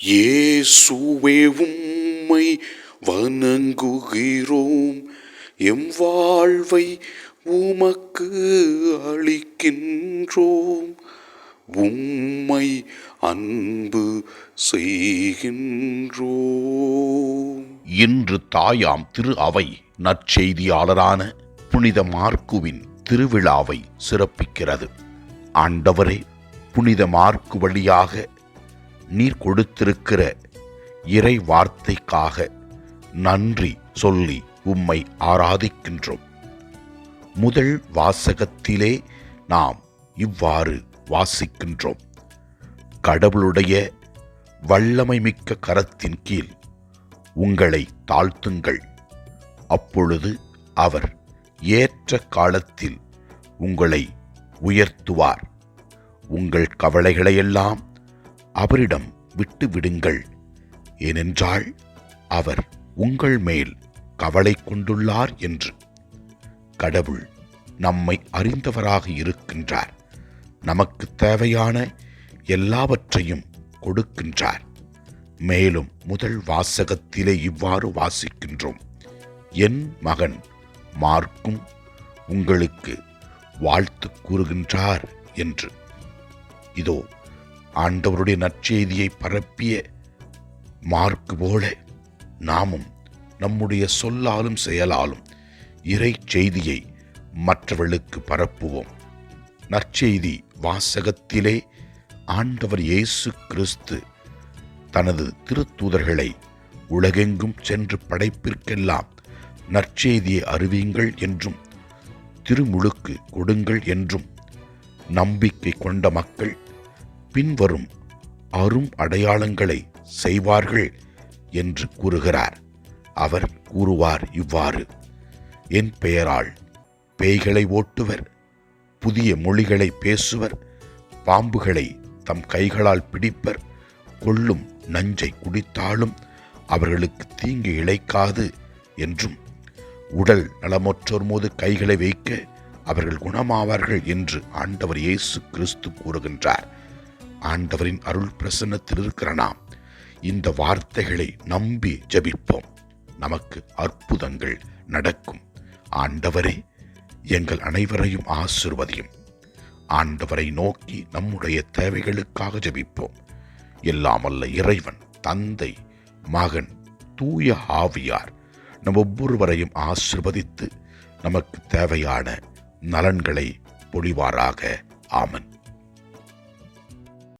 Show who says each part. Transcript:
Speaker 1: இயேசுவே உம்மை வணங்குகிறோம், எம் வாழ்வை உமக்கு அளிக்கின்றோம், உம்மை அன்பு செய்கின்றோம்.
Speaker 2: இன்று தாயாம் திரு அவை நற்செய்தியாளரான புனித மார்க்குவின் திருவிழாவை சிறப்பிக்கிறது. ஆண்டவரே, புனித மார்க்கு வழியாக நீர் கொடுத்திருக்கிற இறை வார்த்தைக்காக நன்றி சொல்லி உம்மை ஆராதிக்கின்றோம். முதல் வாசகத்திலே நாம் இவ்வாறு வாசிக்கின்றோம்: கடவுளுடைய வல்லமை மிக்க கரத்தின் கீழ் உங்களை தாழ்த்துங்கள், அப்பொழுது அவர் ஏற்ற காலத்தில் உங்களை உயர்த்துவார். உங்கள் கவலைகளையெல்லாம் அவரிடம் விட்டு விடுங்கள், ஏனென்றால் அவர் உங்கள் மேல் கவலை கொண்டுள்ளார் என்று. கடவுள் நம்மை அறிந்தவராக இருக்கின்றார், நமக்கு தேவையான எல்லாவற்றையும் கொடுக்கின்றார். மேலும் முதல் வாசகத்திலே இவ்வாறு வாசிக்கின்றோம்: என் மகன் மார்க்கும் உங்களுக்கு வாழ்த்து கூறுகின்றார் என்று. இதோ, ஆண்டவருடைய நற்செய்தியை பரப்பிய மார்க்கு போல நாமும் நம்முடைய சொல்லாலும் செயலாலும் இறை செய்தியை மற்றவர்களுக்கு பரப்புவோம். நற்செய்தி வாசகத்திலே ஆண்டவர் இயேசு கிறிஸ்து தனது திருத்தூதர்களை உலகெங்கும் சென்று படைப்பிற்கெல்லாம் நற்செய்தியை அறிவியுங்கள் என்றும், திருமுழுக்கு கொடுங்கள் என்றும், நம்பிக்கை கொண்ட மக்கள் பின்வரும் அரும் அடையாளங்களை செய்வார்கள் என்று கூறுகிறார். அவர் கூறுவார் இவ்வாறு: என் பெயரால் பேய்களை ஓட்டுவர், புதிய மொழிகளை பேசுவர், பாம்புகளை தம் கைகளால் பிடிப்பர், கொல்லும் நஞ்சை குடித்தாலும் அவர்களுக்கு தீங்கு இழைக்காது என்றும், உடல் நலமற்றோர் மீது கைகளை வைக்க அவர்கள் குணமாவார்கள் என்று ஆண்டவர் இயேசு கிறிஸ்து கூறுகின்றார். ஆண்டவரின் அருள் பிரசன்னத்தில் இருக்கிற நாம் இந்த வார்த்தைகளை நம்பி ஜெபிப்போம். நமக்கு அற்புதங்கள் நடக்கும். ஆண்டவரே, எங்கள் அனைவரையும் ஆசீர்வதியும். ஆண்டவரை நோக்கி நம்முடைய தேவைகளுக்காக ஜெபிப்போம். எல்லாம் வல்ல இறைவன், தந்தை, மகன், தூய ஆவியார் நம் ஒவ்வொருவரையும் ஆசீர்வதித்து நமக்கு தேவையான நலன்களை பொழிவாராக. ஆமன்.